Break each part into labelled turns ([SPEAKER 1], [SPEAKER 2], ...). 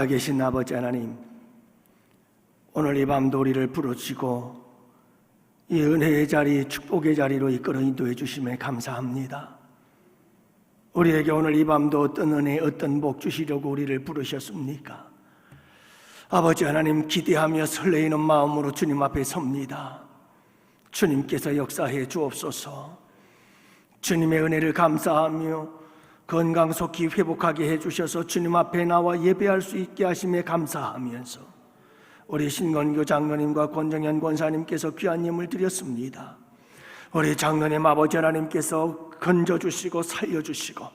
[SPEAKER 1] 계신 아버지 하나님, 오늘 이 밤도 우리를 부르시고 이 은혜의 자리, 축복의 자리로 이끌어 인도해 주심에 감사합니다. 우리에게 오늘 이 밤도 어떤 은혜, 어떤 복 주시려고 우리를 부르셨습니까? 아버지 하나님, 기대하며 설레이는 마음으로 주님 앞에 섭니다. 주님께서 역사해 주옵소서. 주님의 은혜를 감사하며 건강 속히 회복하게 해주셔서 주님 앞에 나와 예배할 수 있게 하심에 감사하면서 우리 신건교 장로님과 권정현 권사님께서 귀한 예물 드렸습니다. 우리 장로님 아버지 하나님께서 건져주시고 살려주시고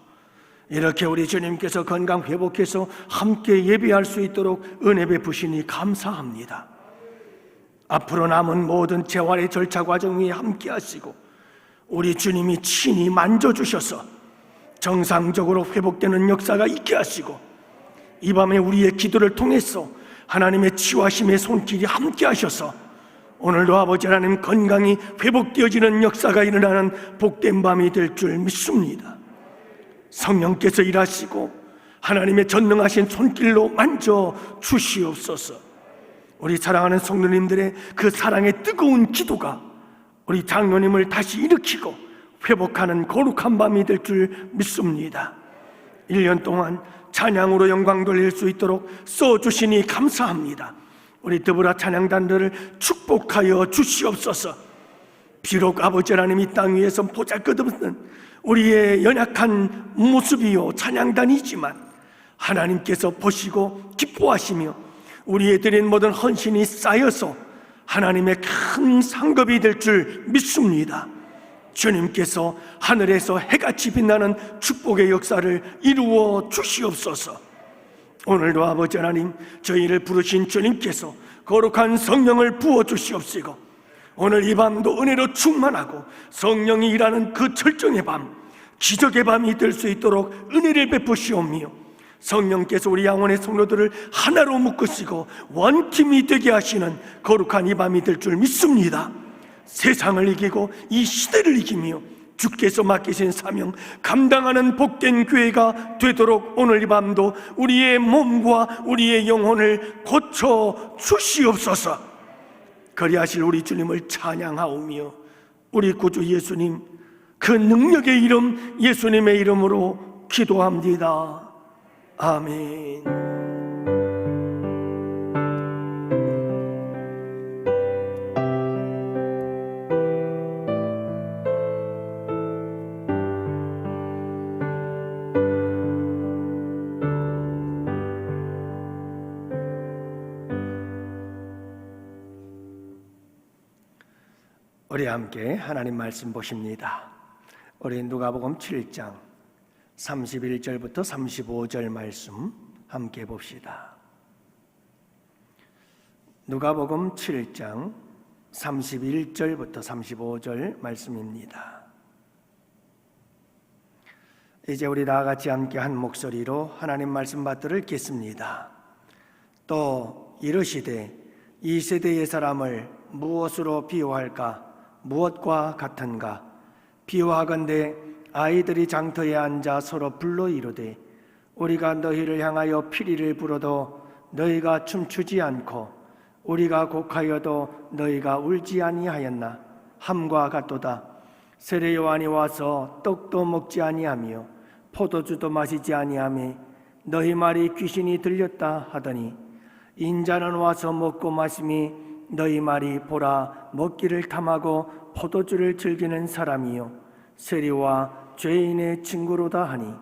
[SPEAKER 1] 이렇게 우리 주님께서 건강 회복해서 함께 예배할 수 있도록 은혜 베푸시니 감사합니다. 앞으로 남은 모든 재활의 절차 과정 위에 함께 하시고 우리 주님이 친히 만져주셔서 정상적으로 회복되는 역사가 있게 하시고 이 밤에 우리의 기도를 통해서 하나님의 치유하심의 손길이 함께 하셔서 오늘도 아버지 하나님 건강이 회복되어지는 역사가 일어나는 복된 밤이 될 줄 믿습니다. 성령께서 일하시고 하나님의 전능하신 손길로 만져 주시옵소서. 우리 사랑하는 성도님들의 그 사랑의 뜨거운 기도가 우리 장로님을 다시 일으키고 회복하는 거룩한 밤이 될 줄 믿습니다. 1년 동안 찬양으로 영광 돌릴 수 있도록 써주시니 감사합니다. 우리 더불어 찬양단들을 축복하여 주시옵소서. 비록 아버지 하나님 이 땅 위에서 보잘것없는 우리의 연약한 모습이요 찬양단이지만 하나님께서 보시고 기뻐하시며 우리의 드린 모든 헌신이 쌓여서 하나님의 큰 상급이 될 줄 믿습니다. 주님께서 하늘에서 해같이 빛나는 축복의 역사를 이루어 주시옵소서. 오늘도 아버지 하나님, 저희를 부르신 주님께서 거룩한 성령을 부어 주시옵시고 오늘 이 밤도 은혜로 충만하고 성령이 일하는 그 절정의 밤, 기적의 밤이 될 수 있도록 은혜를 베푸시오며 성령께서 우리 영혼의 성도들을 하나로 묶으시고 원팀이 되게 하시는 거룩한 이 밤이 될 줄 믿습니다. 세상을 이기고 이 시대를 이기며 주께서 맡기신 사명 감당하는 복된 교회가 되도록 오늘 이 밤도 우리의 몸과 우리의 영혼을 고쳐 주시옵소서. 그리하실 우리 주님을 찬양하오며 우리 구주 예수님 그 능력의 이름 예수님의 이름으로 기도합니다. 아멘. 우리 함께 하나님 말씀 보십니다. 우리 누가복음 7장 31절부터 35절 말씀 함께 봅시다. 누가복음 7장 31절부터 35절 말씀입니다. 이제 우리 다 같이 함께 한 목소리로 하나님 말씀 받들을 읽겠습니다. 또 이르시되 이 세대의 사람을 무엇으로 비유할까? 무엇과 같은가? 비유하건대 아이들이 장터에 앉아 서로 불러 이르되 우리가 너희를 향하여 피리를 불어도 너희가 춤추지 않고 우리가 곡하여도 너희가 울지 아니하였나? 함과 같도다. 세례 요한이 와서 떡도 먹지 아니하며 포도주도 마시지 아니하며 너희 말이 귀신이 들렸다 하더니 인자는 와서 먹고 마심이 너희 말이 보라 먹기를 탐하고 포도주를 즐기는 사람이요 세리와 죄인의 친구로다 하니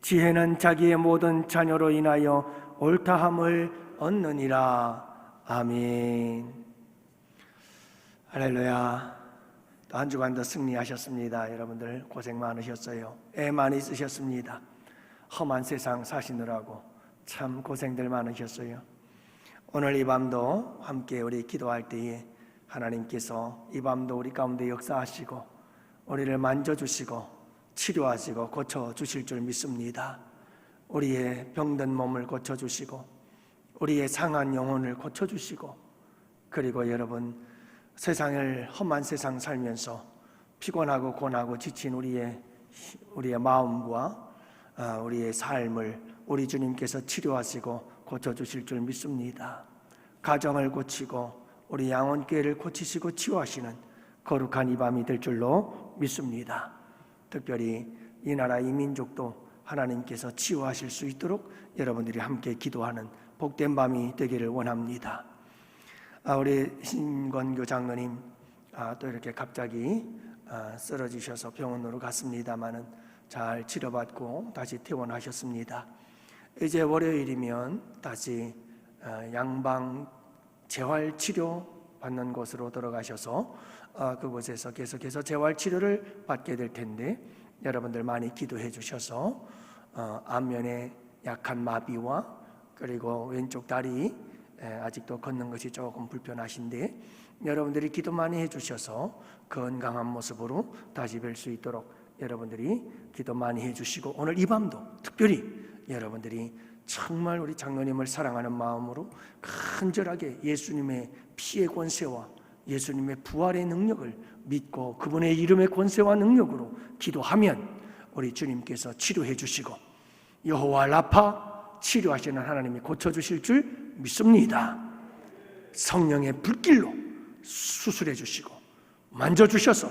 [SPEAKER 1] 지혜는 자기의 모든 자녀로 인하여 옳다함을 얻느니라. 아멘. 할렐루야. 또 한 주간도 승리하셨습니다. 여러분들 고생 많으셨어요. 애 많이 쓰셨습니다. 험한 세상 사시느라고 참 고생들 많으셨어요. 오늘 이 밤도 함께 우리 기도할 때에 하나님께서 이 밤도 우리 가운데 역사하시고 우리를 만져주시고 치료하시고 고쳐주실 줄 믿습니다. 우리의 병든 몸을 고쳐주시고 우리의 상한 영혼을 고쳐주시고 그리고 여러분 세상을 험한 세상 살면서 피곤하고 고나고 지친 우리의 마음과 우리의 삶을 우리 주님께서 치료하시고 고쳐주실 줄 믿습니다. 가정을 고치고 우리 양원교회를 고치시고 치유하시는 거룩한 이 밤이 될 줄로 믿습니다. 특별히 이 나라 이 민족도 하나님께서 치유하실 수 있도록 여러분들이 함께 기도하는 복된 밤이 되기를 원합니다. 우리 신권교 장로님 또 이렇게 갑자기 쓰러지셔서 병원으로 갔습니다마는 잘 치료받고 다시 퇴원하셨습니다. 이제 월요일이면 다시 양방 재활치료 받는 곳으로 들어가셔서 그곳에서 계속해서 재활치료를 받게 될 텐데 여러분들 많이 기도해 주셔서 안면에 약한 마비와 그리고 왼쪽 다리 아직도 걷는 것이 조금 불편하신데 여러분들이 기도 많이 해주셔서 건강한 모습으로 다시 뵐 수 있도록 여러분들이 기도 많이 해주시고 오늘 이 밤도 특별히 여러분들이 정말 우리 장로님을 사랑하는 마음으로 간절하게 예수님의 피의 권세와 예수님의 부활의 능력을 믿고 그분의 이름의 권세와 능력으로 기도하면 우리 주님께서 치료해 주시고 여호와 라파 치료하시는 하나님이 고쳐주실 줄 믿습니다. 성령의 불길로 수술해 주시고 만져주셔서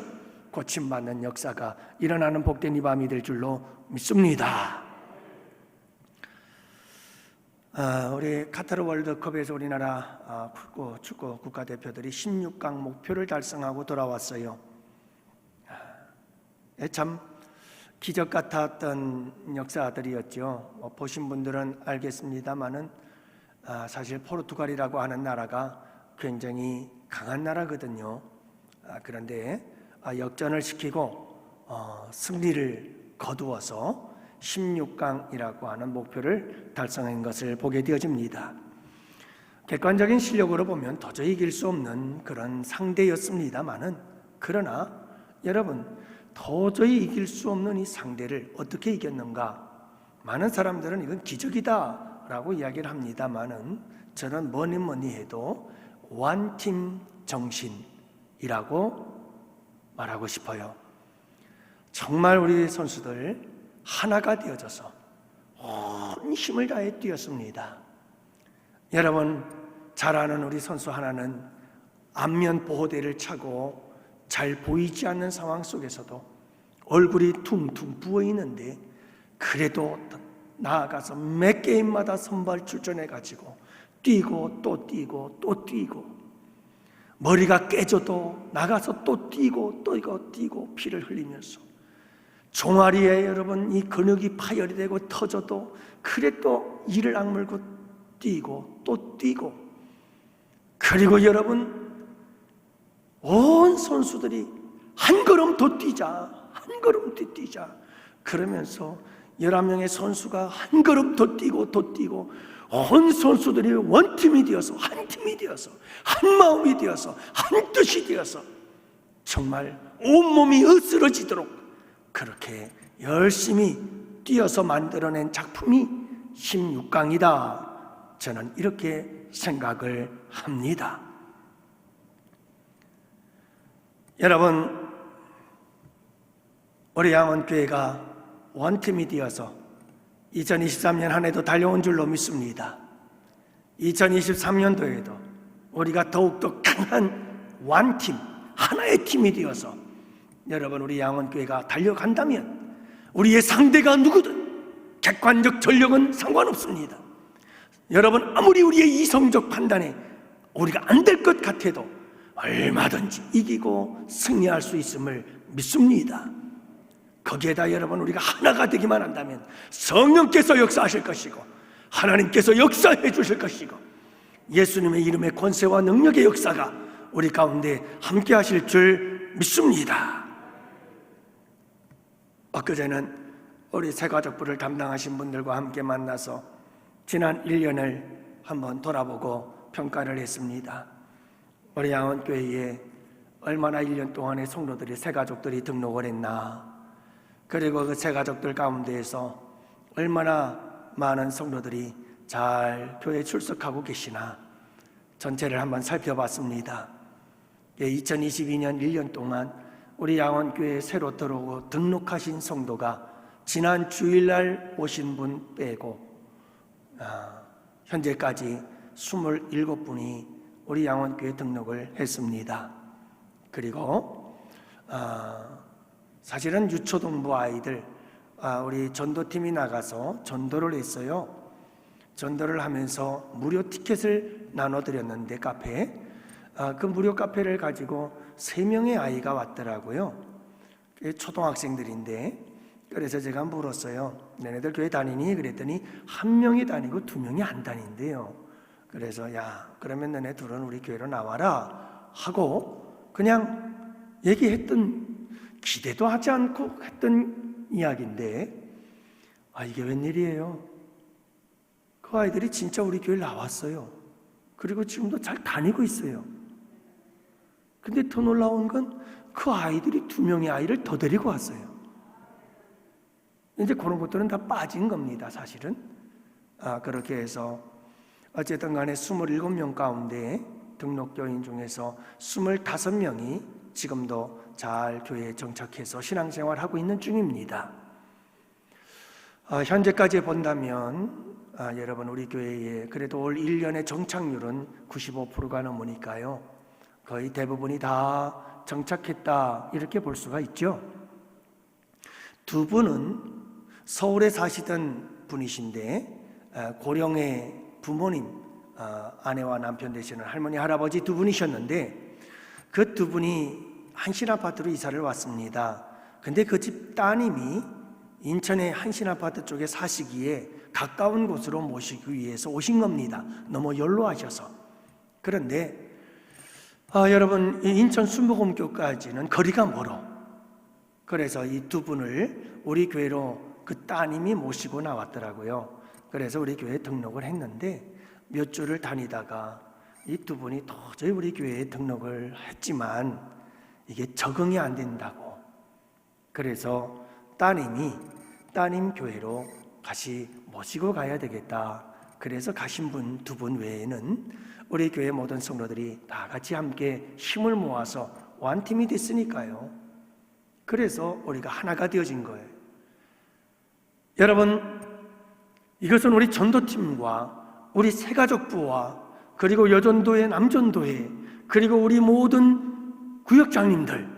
[SPEAKER 1] 고침받는 역사가 일어나는 복된 이 밤이 될 줄로 믿습니다. 우리 카타르 월드컵에서 우리나라 축구 국가대표들이 16강 목표를 달성하고 돌아왔어요. 참 기적 같았던 역사들이었죠. 보신 분들은 알겠습니다만은 사실 포르투갈이라고 하는 나라가 굉장히 강한 나라거든요. 그런데 역전을 시키고 승리를 거두어서 16강이라고 하는 목표를 달성한 것을 보게 되어집니다. 객관적인 실력으로 보면 도저히 이길 수 없는 그런 상대였습니다만은 그러나 여러분 도저히 이길 수 없는 이 상대를 어떻게 이겼는가? 많은 사람들은 이건 기적이다 라고 이야기를 합니다만은 저는 뭐니 해도 원팀 정신이라고 말하고 싶어요. 정말 우리 선수들 하나가 되어져서 온 힘을 다해 뛰었습니다. 여러분 잘 아는 우리 선수 하나는 안면 보호대를 차고 잘 보이지 않는 상황 속에서도 얼굴이 퉁퉁 부어있는데 그래도 나아가서 매 게임마다 선발 출전해가지고 뛰고 또 뛰고 또 뛰고 머리가 깨져도 나가서 또 뛰고 또 뛰고 피를 흘리면서 종아리에 여러분 이 근육이 파열이 되고 터져도 그래 또 이를 악물고 뛰고 또 뛰고 그리고 여러분 온 선수들이 한 걸음 더 뛰자 한 걸음 더 뛰자 그러면서 11명의 선수가 한 걸음 더 뛰고 온 선수들이 원팀이 되어서 한 팀이 되어서 한 마음이 되어서 한 뜻이 되어서 정말 온몸이 으스러지도록 그렇게 열심히 뛰어서 만들어낸 작품이 16강이다. 저는 이렇게 생각을 합니다. 여러분, 우리 양원교회가 원팀이 되어서 2023년 한 해도 달려온 줄로 믿습니다. 2023년도에도 우리가 더욱더 강한 원팀, 하나의 팀이 되어서 여러분 우리 양원교회가 달려간다면 우리의 상대가 누구든 객관적 전력은 상관없습니다. 여러분 아무리 우리의 이성적 판단에 우리가 안 될 것 같아도 얼마든지 이기고 승리할 수 있음을 믿습니다. 거기에다 여러분 우리가 하나가 되기만 한다면 성령께서 역사하실 것이고 하나님께서 역사해 주실 것이고 예수님의 이름의 권세와 능력의 역사가 우리 가운데 함께 하실 줄 믿습니다. 엊그제는 우리 새가족부를 담당하신 분들과 함께 만나서 지난 1년을 한번 돌아보고 평가를 했습니다. 우리 양원교회에 얼마나 1년 동안의 성도들이 새가족들이 등록을 했나, 그리고 그 새가족들 가운데에서 얼마나 많은 성도들이 잘 교회에 출석하고 계시나 전체를 한번 살펴봤습니다. 2022년 1년 동안 우리 양원교회에 새로 들어오고 등록하신 성도가 지난 주일날 오신 분 빼고 현재까지 27분이 우리 양원교회 등록을 했습니다. 그리고 사실은 유초등부 아이들 우리 전도팀이 나가서 전도를 했어요. 전도를 하면서 무료 티켓을 나눠드렸는데 카페에 그 무료 카페를 가지고 3명의 아이가 왔더라고요. 초등학생들인데, 그래서 제가 물었어요. 너네들 교회 다니니? 그랬더니 1명이 다니고 2명이 안 다닌대요. 그래서 야, 그러면 너네 둘은 우리 교회로 나와라 하고 그냥 얘기했던, 기대도 하지 않고 했던 이야기인데, 이게 웬일이에요? 그 아이들이 진짜 우리 교회에 나왔어요. 그리고 지금도 잘 다니고 있어요. 근데 더 놀라운 건 그 아이들이 2명의 아이를 더 데리고 왔어요. 이제 그런 것들은 다 빠진 겁니다, 사실은. 그렇게 해서 어쨌든 간에 27명 가운데 등록교인 중에서 25명이 지금도 잘 교회에 정착해서 신앙생활하고 있는 중입니다. 현재까지 본다면 여러분, 우리 교회에 그래도 올 1년의 정착률은 95%가 넘으니까요, 거의 대부분이 다 정착했다, 이렇게 볼 수가 있죠. 2분은 서울에 사시던 분이신데 고령의 부모님, 아내와 남편 되시는 할머니, 할아버지 2분이셨는데 그 2분이 한신아파트로 이사를 왔습니다. 근데 그 집 따님이 인천의 한신아파트 쪽에 사시기에 가까운 곳으로 모시기 위해서 오신 겁니다. 너무 연로하셔서. 그런데 여러분, 인천 순복음교까지는 거리가 멀어. 그래서 이 2분을 우리 교회로 그 따님이 모시고 나왔더라고요. 그래서 우리 교회에 등록을 했는데 몇 주를 다니다가 이 2분이 도저히 우리 교회에 등록을 했지만 이게 적응이 안 된다고, 그래서 따님 교회로 다시 모시고 가야 되겠다. 그래서 가신 분 2분 외에는 우리 교회 모든 성도들이 다 같이 함께 힘을 모아서 완팀이 됐으니까요. 그래서 우리가 하나가 되어진 거예요. 여러분, 이것은 우리 전도팀과 우리 새가족부와 그리고 여전도회, 남전도회, 그리고 우리 모든 구역장님들,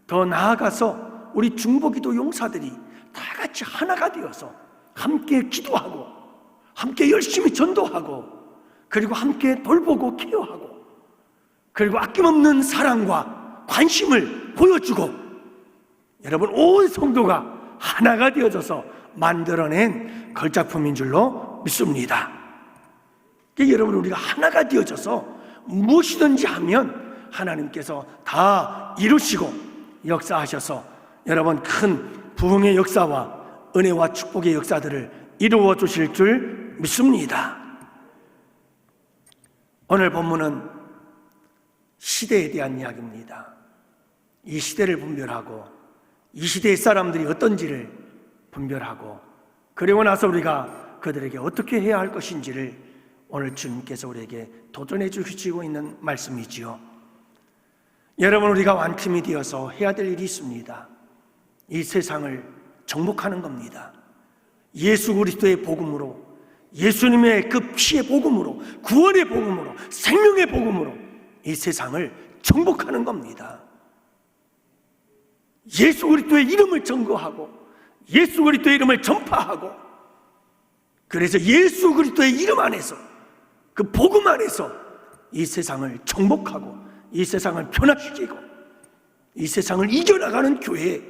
[SPEAKER 1] 더 나아가서 우리 중보기도 용사들이 다 같이 하나가 되어서 함께 기도하고 함께 열심히 전도하고 그리고 함께 돌보고 케어하고 그리고 아낌없는 사랑과 관심을 보여주고, 여러분, 온 성도가 하나가 되어져서 만들어낸 걸작품인 줄로 믿습니다. 여러분, 우리가 하나가 되어져서 무엇이든지 하면 하나님께서 다 이루시고 역사하셔서 여러분, 큰 부흥의 역사와 은혜와 축복의 역사들을 이루어 주실 줄 믿습니다. 오늘 본문은 시대에 대한 이야기입니다. 이 시대를 분별하고 이 시대의 사람들이 어떤지를 분별하고, 그리고 나서 우리가 그들에게 어떻게 해야 할 것인지를 오늘 주님께서 우리에게 도전해 주시고 있는 말씀이지요. 여러분, 우리가 완팀이 되어서 해야 될 일이 있습니다. 이 세상을 정복하는 겁니다. 예수 그리스도의 복음으로, 예수님의 그 피의 복음으로, 구원의 복음으로, 생명의 복음으로 이 세상을 정복하는 겁니다. 예수 그리스도의 이름을 전거하고 예수 그리스도의 이름을 전파하고, 그래서 예수 그리스도의 이름 안에서, 그 복음 안에서 이 세상을 정복하고 이 세상을 변화시키고 이 세상을 이겨나가는 교회,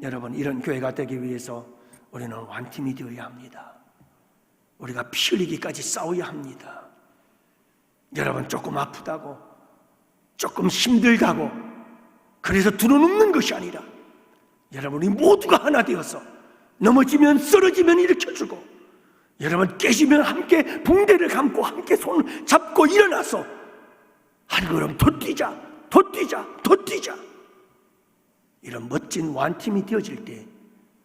[SPEAKER 1] 여러분, 이런 교회가 되기 위해서 우리는 완팀이 되어야 합니다. 우리가 피 흘리기까지 싸워야 합니다. 여러분, 조금 아프다고, 조금 힘들다고 그래서 두려눕는 것이 아니라, 여러분이 모두가 하나 되어서 넘어지면 쓰러지면 일으켜주고, 여러분 깨지면 함께 붕대를 감고 함께 손 잡고 일어나서 한 걸음 더 뛰자, 더 뛰자, 더 뛰자. 이런 멋진 완팀이 되어질 때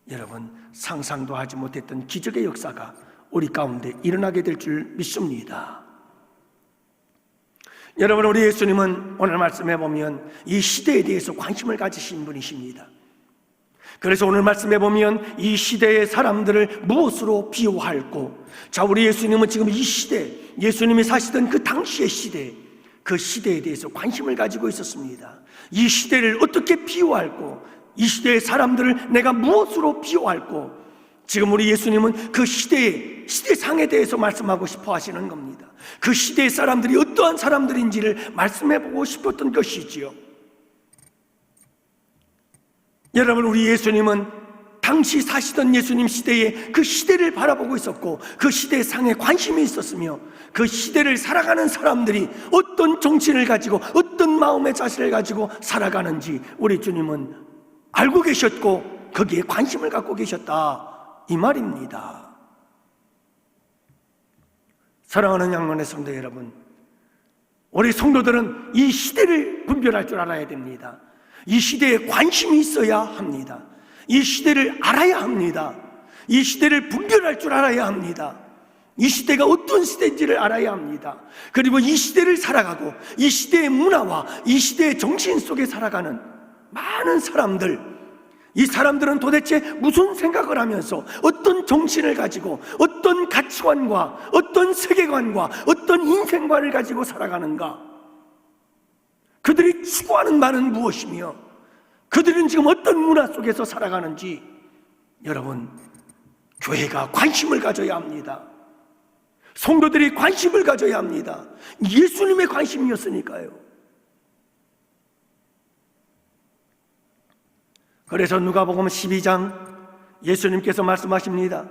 [SPEAKER 1] 여러분, 상상도 하지 못했던 기적의 역사가 우리 가운데 일어나게 될 줄 믿습니다. 여러분, 우리 예수님은 오늘 말씀해 보면 이 시대에 대해서 관심을 가지신 분이십니다. 그래서 오늘 말씀해 보면 이 시대의 사람들을 무엇으로 비유할고, 자, 우리 예수님은 지금 이 시대, 예수님이 사시던 그 당시의 시대, 그 시대에 대해서 관심을 가지고 있었습니다. 이 시대를 어떻게 비유할고, 이 시대의 사람들을 내가 무엇으로 비유할고, 지금 우리 예수님은 그 시대상에 대해서 말씀하고 싶어 하시는 겁니다. 그 시대의 사람들이 어떠한 사람들인지를 말씀해 보고 싶었던 것이지요. 여러분, 우리 예수님은 당시 사시던 예수님 시대에 그 시대를 바라보고 있었고, 그 시대상에 관심이 있었으며, 그 시대를 살아가는 사람들이 어떤 정신을 가지고 어떤 마음의 자세를 가지고 살아가는지 우리 주님은 알고 계셨고 거기에 관심을 갖고 계셨다, 이 말입니다. 사랑하는 양만의 성도 여러분, 우리 성도들은 이 시대를 분별할 줄 알아야 됩니다. 이 시대에 관심이 있어야 합니다. 이 시대를 알아야 합니다. 이 시대를 분별할 줄 알아야 합니다. 이 시대가 어떤 시대인지를 알아야 합니다. 그리고 이 시대를 살아가고 이 시대의 문화와 이 시대의 정신 속에 살아가는 많은 사람들, 이 사람들은 도대체 무슨 생각을 하면서 어떤 정신을 가지고 어떤 가치관과 어떤 세계관과 어떤 인생관을 가지고 살아가는가? 그들이 추구하는 바는 무엇이며 그들은 지금 어떤 문화 속에서 살아가는지, 여러분, 교회가 관심을 가져야 합니다. 성도들이 관심을 가져야 합니다. 예수님의 관심이었으니까요. 그래서 누가복음 12장 예수님께서 말씀하십니다.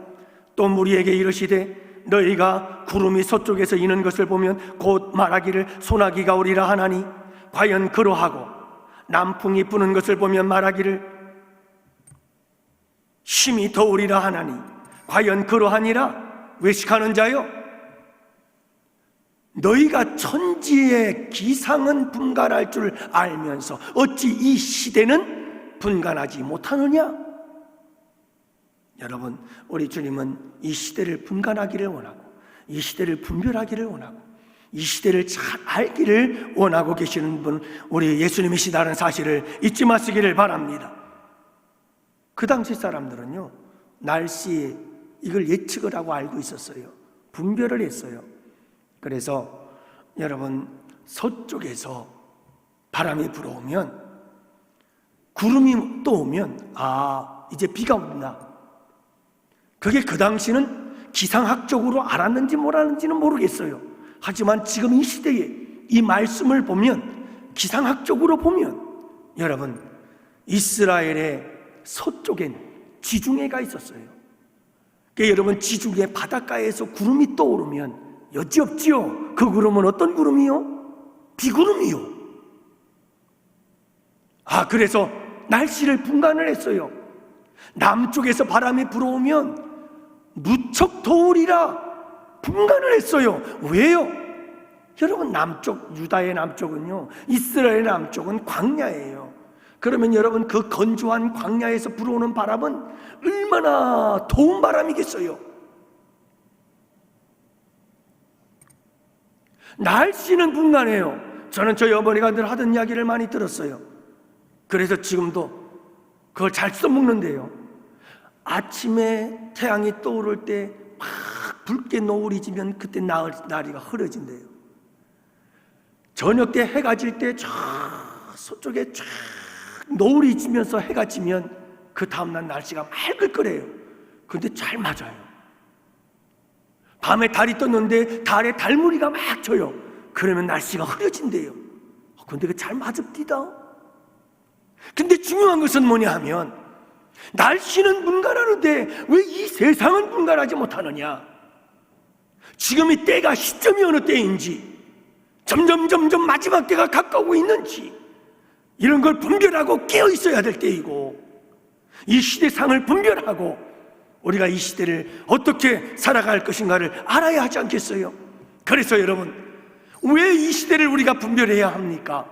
[SPEAKER 1] 또 무리에게 이르시되 너희가 구름이 서쪽에서 이는 것을 보면 곧 말하기를 소나기가 오리라 하나니 과연 그러하고 남풍이 부는 것을 보면 말하기를 심히 더우리라 하나니 과연 그러하니라. 외식하는 자여, 너희가 천지의 기상은 분간할 줄 알면서 어찌 이 시대는 분간하지 못하느냐? 여러분, 우리 주님은 이 시대를 분간하기를 원하고 이 시대를 분별하기를 원하고 이 시대를 잘 알기를 원하고 계시는 분, 우리 예수님이시다는 사실을 잊지 마시기를 바랍니다. 그 당시 사람들은요, 날씨 이걸 예측을 하고 알고 있었어요. 분별을 했어요. 그래서 여러분, 서쪽에서 바람이 불어오면, 구름이 또 오면 이제 비가 온다. 그게 그 당시는 기상학적으로 알았는지 몰랐는지는 모르겠어요. 하지만 지금 이 시대에 이 말씀을 보면, 기상학적으로 보면, 여러분, 이스라엘의 서쪽엔 지중해가 있었어요. 그러니까 여러분, 지중해 바닷가에서 구름이 떠오르면 여지없지요. 그 구름은 어떤 구름이요? 비구름이요. 그래서 날씨를 분간을 했어요. 남쪽에서 바람이 불어오면 무척 더우리라 분간을 했어요. 왜요? 여러분, 남쪽, 유다의 남쪽은요, 이스라엘의 남쪽은 광야예요. 그러면 여러분, 그 건조한 광야에서 불어오는 바람은 얼마나 더운 바람이겠어요. 날씨는 분간해요. 저는 저희 어머니가 늘 하던 이야기를 많이 들었어요. 그래서 지금도 그걸 잘 써먹는데요, 아침에 태양이 떠오를 때 막 붉게 노을이 지면 그때 나리가 흐려진대요. 저녁 때 해가 질 때 저 서쪽에 쫙 노을이 지면서 해가 지면 그 다음날 날씨가 맑을 거래요. 근데 잘 맞아요. 밤에 달이 떴는데 달에 달무리가 막 져요. 그러면 날씨가 흐려진대요. 근데 그 잘 맞읍디다. 근데 중요한 것은 뭐냐 하면, 날씨는 분간하는데 왜 이 세상은 분간하지 못하느냐? 지금이 때가 시점이 어느 때인지, 점점 마지막 때가 가까우고 있는지, 이런 걸 분별하고 깨어 있어야 될 때이고, 이 시대상을 분별하고 우리가 이 시대를 어떻게 살아갈 것인가를 알아야 하지 않겠어요? 그래서 여러분, 왜 이 시대를 우리가 분별해야 합니까?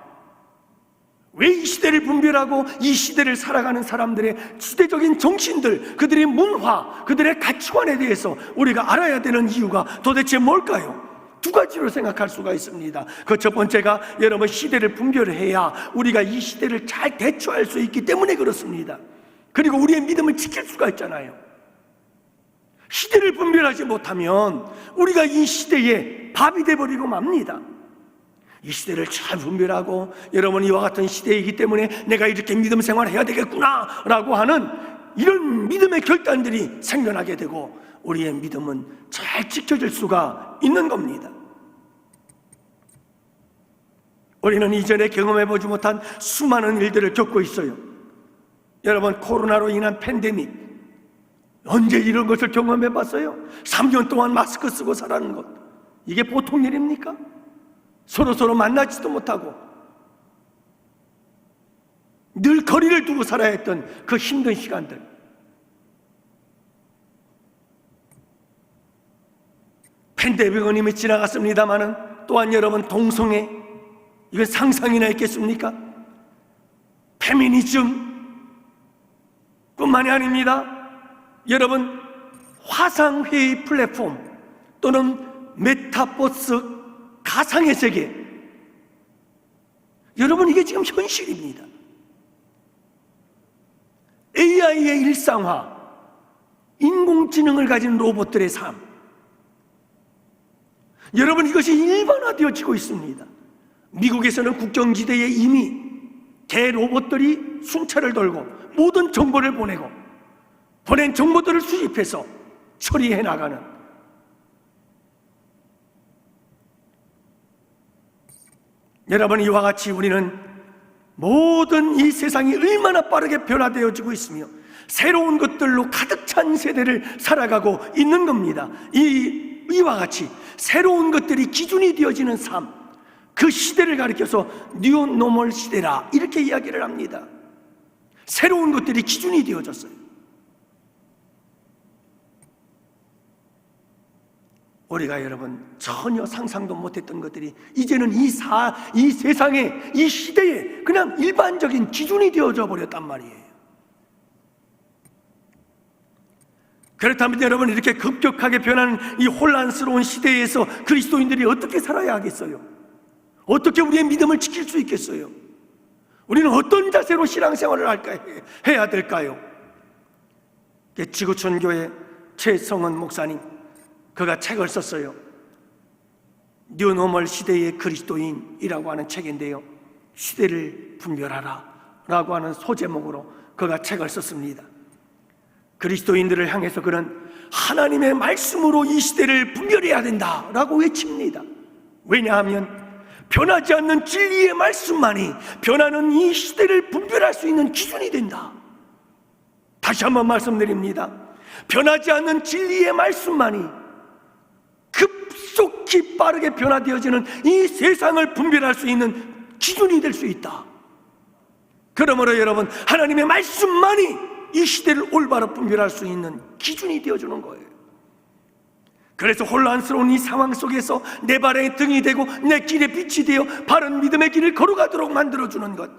[SPEAKER 1] 왜 이 시대를 분별하고 이 시대를 살아가는 사람들의 시대적인 정신들, 그들의 문화, 그들의 가치관에 대해서 우리가 알아야 되는 이유가 도대체 뭘까요? 두 가지로 생각할 수가 있습니다. 그 첫 번째가, 여러분, 시대를 분별해야 우리가 이 시대를 잘 대처할 수 있기 때문에 그렇습니다. 그리고 우리의 믿음을 지킬 수가 있잖아요. 시대를 분별하지 못하면 우리가 이 시대에 밥이 돼버리고 맙니다. 이 시대를 잘 분별하고, 여러분 이와 같은 시대이기 때문에 내가 이렇게 믿음 생활을 해야 되겠구나 라고 하는 이런 믿음의 결단들이 생겨나게 되고, 우리의 믿음은 잘 지켜질 수가 있는 겁니다. 우리는 이전에 경험해보지 못한 수많은 일들을 겪고 있어요. 여러분, 코로나로 인한 팬데믹, 언제 이런 것을 경험해봤어요? 3년 동안 마스크 쓰고 살아는 것, 이게 보통 일입니까? 서로 만나지도 못하고 늘 거리를 두고 살아야 했던 그 힘든 시간들, 팬데믹은 이미 지나갔습니다마는 또한 여러분, 동성애, 이건 상상이나 있겠습니까? 페미니즘 뿐만이 아닙니다. 여러분, 화상회의 플랫폼 또는 메타버스 가상의 세계, 여러분 이게 지금 현실입니다. AI의 일상화, 인공지능을 가진 로봇들의 삶, 여러분 이것이 일반화되어지고 있습니다. 미국에서는 국경지대에 이미 대로봇들이 순찰을 돌고 모든 정보를 보내고, 보낸 정보들을 수집해서 처리해 나가는, 여러분 이와 같이 우리는 모든 이 세상이 얼마나 빠르게 변화되어지고 있으며 새로운 것들로 가득 찬 세대를 살아가고 있는 겁니다. 이와 같이 새로운 것들이 기준이 되어지는 삶, 그 시대를 가리켜서 뉴 노멀 시대라 이렇게 이야기를 합니다. 새로운 것들이 기준이 되어졌어요. 우리가 여러분 전혀 상상도 못했던 것들이 이제는 이 세상에, 이 시대에 그냥 일반적인 기준이 되어져 버렸단 말이에요. 그렇다면 여러분, 이렇게 급격하게 변하는 이 혼란스러운 시대에서 그리스도인들이 어떻게 살아야 하겠어요? 어떻게 우리의 믿음을 지킬 수 있겠어요? 우리는 어떤 자세로 신앙생활을 해야 될까요? 지구촌교회 최성은 목사님, 그가 책을 썼어요. 뉴노멀 시대의 그리스도인이라고 하는 책인데요, 시대를 분별하라 라고 하는 소제목으로 그가 책을 썼습니다. 그리스도인들을 향해서 그는 하나님의 말씀으로 이 시대를 분별해야 된다 라고 외칩니다. 왜냐하면 변하지 않는 진리의 말씀만이 변하는 이 시대를 분별할 수 있는 기준이 된다. 다시 한번 말씀드립니다. 변하지 않는 진리의 말씀만이 급속히 빠르게 변화되어지는 이 세상을 분별할 수 있는 기준이 될 수 있다. 그러므로 여러분, 하나님의 말씀만이 이 시대를 올바로 분별할 수 있는 기준이 되어주는 거예요. 그래서 혼란스러운 이 상황 속에서 내 발의 등이 되고 내 길의 빛이 되어 바른 믿음의 길을 걸어가도록 만들어주는 것,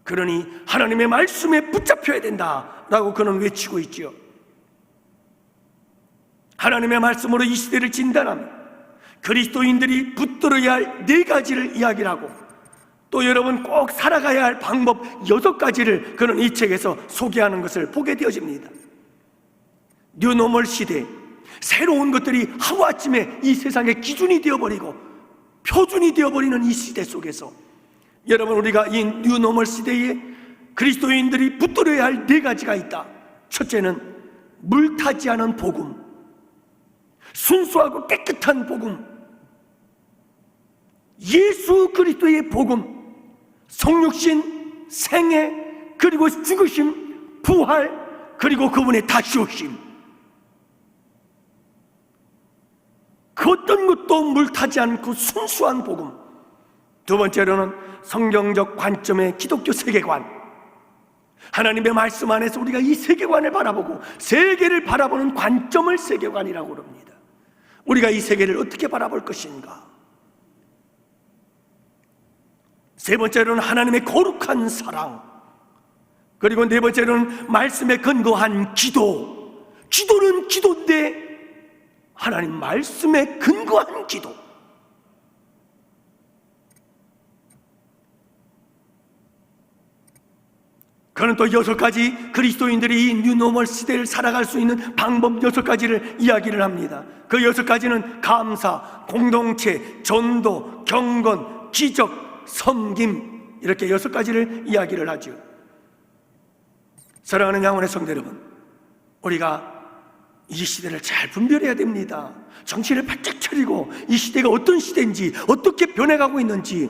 [SPEAKER 1] 그러니 하나님의 말씀에 붙잡혀야 된다라고 그는 외치고 있지요. 하나님의 말씀으로 이 시대를 진단하며 그리스도인들이 붙들어야 할 4가지를 이야기를 하고, 또 여러분 꼭 살아가야 할 방법 6가지를 그는 이 책에서 소개하는 것을 보게 되어집니다. 뉴노멀 시대, 새로운 것들이 하루아침에 이 세상의 기준이 되어버리고 표준이 되어버리는 이 시대 속에서 여러분, 우리가 이 뉴노멀 시대에 그리스도인들이 붙들어야 할 4가지가 있다. 첫째는 물타지 않은 복음, 순수하고 깨끗한 복음, 예수 그리스도의 복음, 성육신, 생애, 그리고 죽으심, 부활, 그리고 그분의 다시 오심, 그 어떤 것도 물타지 않고 순수한 복음. 두 번째로는 성경적 관점의 기독교 세계관, 하나님의 말씀 안에서 우리가 이 세계관을 바라보고 세계를 바라보는 관점을 세계관이라고 합니다. 우리가 이 세계를 어떻게 바라볼 것인가. 세 번째로는 하나님의 거룩한 사랑, 그리고 네 번째로는 말씀에 근거한 기도. 기도는 기도인데 하나님 말씀에 근거한 기도. 그는 또 6가지 그리스도인들이 이 뉴노멀 시대를 살아갈 수 있는 방법 6가지를 이야기를 합니다. 그 6가지는 감사, 공동체, 전도, 경건, 기적, 섬김, 이렇게 6가지를 이야기를 하죠. 사랑하는 양원의 성도 여러분, 우리가 이 시대를 잘 분별해야 됩니다. 정신을 바짝 차리고 이 시대가 어떤 시대인지, 어떻게 변해가고 있는지,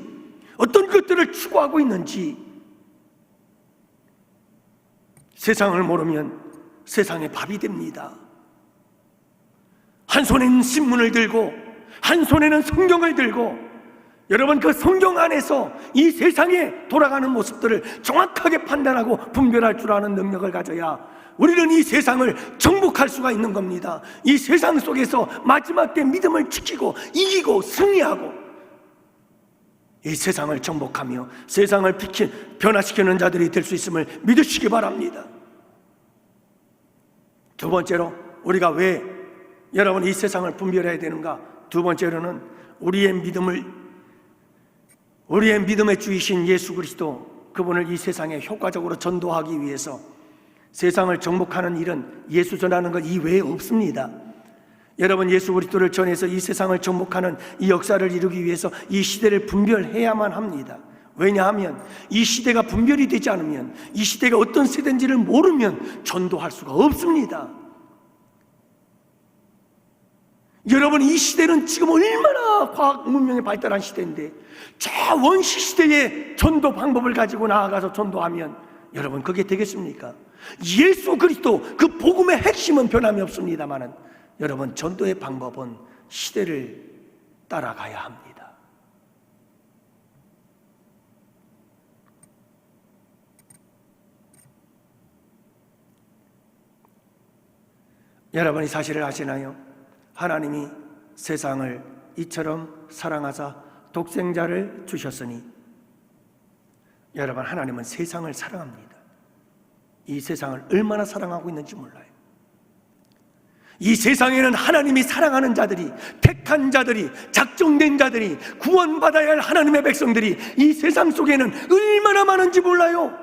[SPEAKER 1] 어떤 것들을 추구하고 있는지. 세상을 모르면 세상의 밥이 됩니다. 한 손에는 신문을 들고 한 손에는 성경을 들고, 여러분 그 성경 안에서 이 세상에 돌아가는 모습들을 정확하게 판단하고 분별할 줄 아는 능력을 가져야 우리는 이 세상을 정복할 수가 있는 겁니다. 이 세상 속에서 마지막 때 믿음을 지키고 이기고 승리하고 이 세상을 정복하며 세상을 변화시키는 자들이 될 수 있음을 믿으시기 바랍니다. 두 번째로, 우리가 왜 여러분 이 세상을 분별해야 되는가? 두 번째로는 우리의 믿음의 주이신 예수 그리스도, 그분을 이 세상에 효과적으로 전도하기 위해서 세상을 정복하는 일은 예수 전하는 것 이외에 없습니다. 여러분, 예수 그리스도를 전해서 이 세상을 정복하는 이 역사를 이루기 위해서 이 시대를 분별해야만 합니다. 왜냐하면 이 시대가 분별이 되지 않으면, 이 시대가 어떤 세대인지를 모르면 전도할 수가 없습니다. 여러분, 이 시대는 지금 얼마나 과학 문명이 발달한 시대인데, 저 원시 시대의 전도 방법을 가지고 나아가서 전도하면 여러분 그게 되겠습니까? 예수 그리스도 그 복음의 핵심은 변함이 없습니다만은 여러분, 전도의 방법은 시대를 따라가야 합니다. 여러분이 사실을 아시나요? 하나님이 세상을 이처럼 사랑하사 독생자를 주셨으니, 여러분, 하나님은 세상을 사랑합니다. 이 세상을 얼마나 사랑하고 있는지 몰라요. 이 세상에는 하나님이 사랑하는 자들이, 택한 자들이, 작정된 자들이, 구원받아야 할 하나님의 백성들이 이 세상 속에는 얼마나 많은지 몰라요.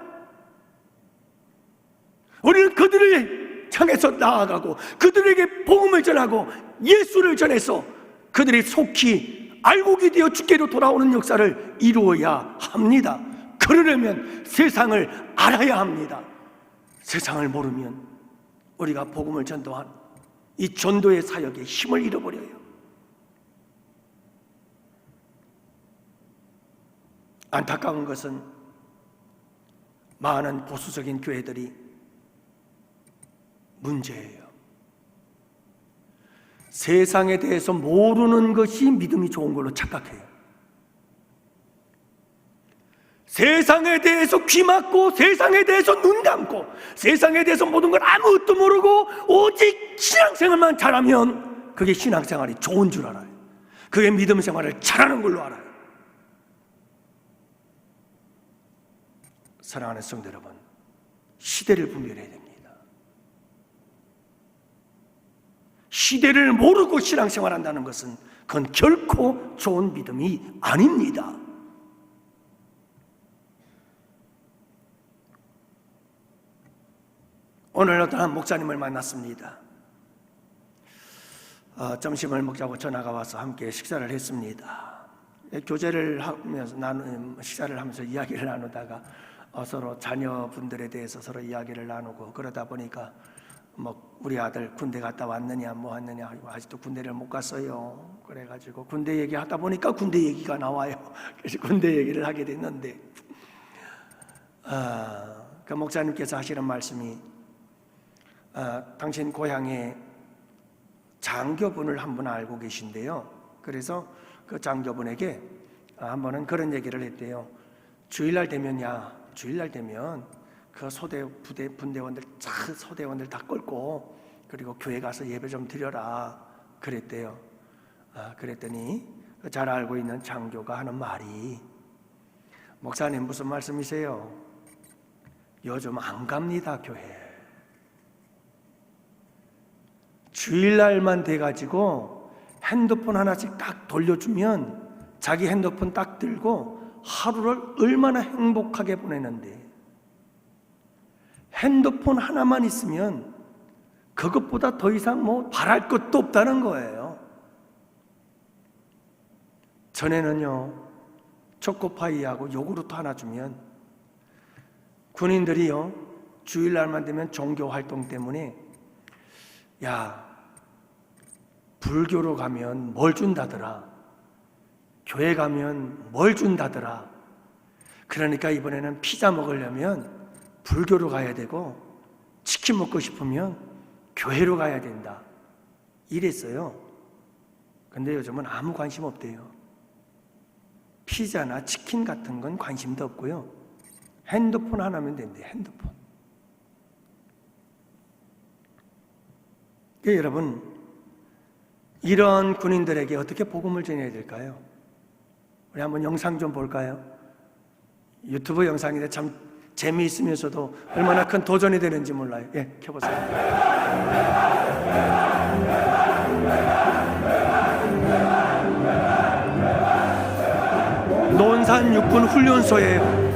[SPEAKER 1] 우리는 그들을 향해서 나아가고 그들에게 복음을 전하고 예수를 전해서 그들이 속히 알곡이 되어 주께로 돌아오는 역사를 이루어야 합니다. 그러려면 세상을 알아야 합니다. 세상을 모르면 우리가 복음을 전도한 이 전도의 사역에 힘을 잃어버려요. 안타까운 것은 많은 보수적인 교회들이 문제예요. 세상에 대해서 모르는 것이 믿음이 좋은 걸로 착각해요. 세상에 대해서 귀 막고, 세상에 대해서 눈 감고, 세상에 대해서 모든 걸 아무것도 모르고 오직 신앙생활만 잘하면 그게 신앙생활이 좋은 줄 알아요. 그게 믿음 생활을 잘하는 걸로 알아요. 사랑하는 성도 여러분, 시대를 분별해야 됩니다. 시대를 모르고 신앙생활 한다는 것은 그건 결코 좋은 믿음이 아닙니다. 오늘 어떤 한 목사님을 만났습니다. 점심을 먹자고 전화가 와서 함께 식사를 했습니다. 교제를 하면서 식사를 하면서 이야기를 나누다가 서로 자녀분들에 대해서 서로 이야기를 나누고, 그러다 보니까 우리 아들 군대 갔다 왔느냐 뭐 왔느냐, 아직도 군대를 못 갔어요. 그래가지고 군대 얘기하다 보니까 군대 얘기가 나와요. 그래서 군대 얘기를 하게 됐는데, 그 목사님께서 하시는 말씀이, 당신 고향에 장교분을 한 분 알고 계신데요. 그래서 그 장교분에게 한 번은 그런 얘기를 했대요. 주일날 되면 그 소대원들 다 끌고 그리고 교회 가서 예배 좀 드려라 그랬대요. 그랬더니 잘 알고 있는 장교가 하는 말이, 목사님 무슨 말씀이세요? 요즘 안 갑니다 교회. 주일날만 돼가지고 핸드폰 하나씩 딱 돌려주면 자기 핸드폰 딱 들고 하루를 얼마나 행복하게 보내는데, 핸드폰 하나만 있으면 그것보다 더 이상 뭐 바랄 것도 없다는 거예요. 전에는요, 초코파이하고 요구르트 하나 주면 군인들이요, 주일날만 되면 종교 활동 때문에 야, 불교로 가면 뭘 준다더라, 교회 가면 뭘 준다더라. 그러니까 이번에는 피자 먹으려면 불교로 가야 되고 치킨 먹고 싶으면 교회로 가야 된다, 이랬어요. 근데 요즘은 아무 관심 없대요. 피자나 치킨 같은 건 관심도 없고요, 핸드폰 하나면 된대, 핸드폰. 여러분, 이런 군인들에게 어떻게 복음을 전해야 될까요? 우리 한번 영상 좀 볼까요? 유튜브 영상인데 참 재미있으면서도 얼마나 큰 도전이 되는지 몰라요. 예, 켜보세요. 논산 육군 훈련소예요.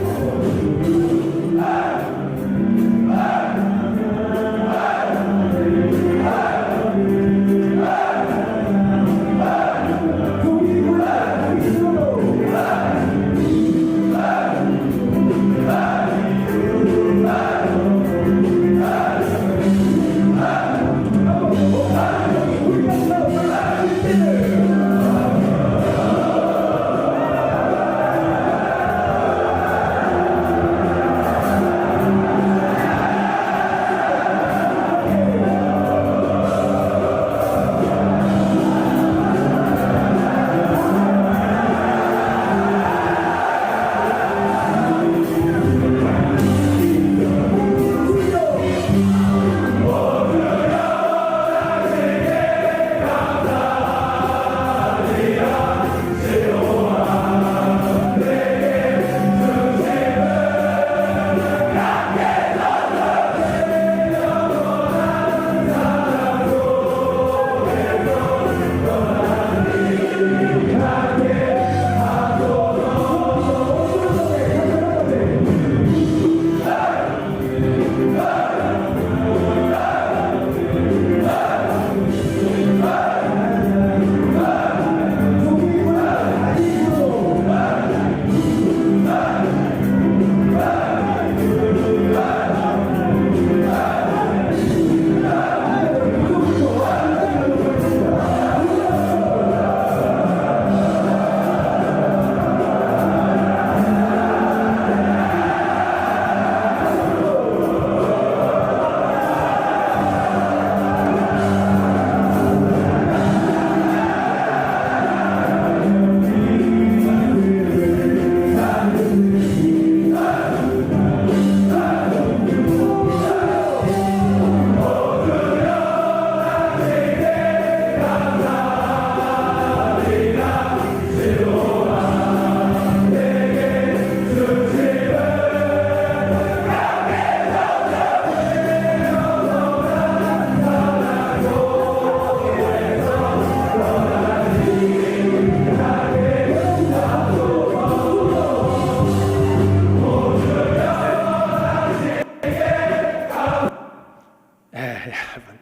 [SPEAKER 1] 여러분,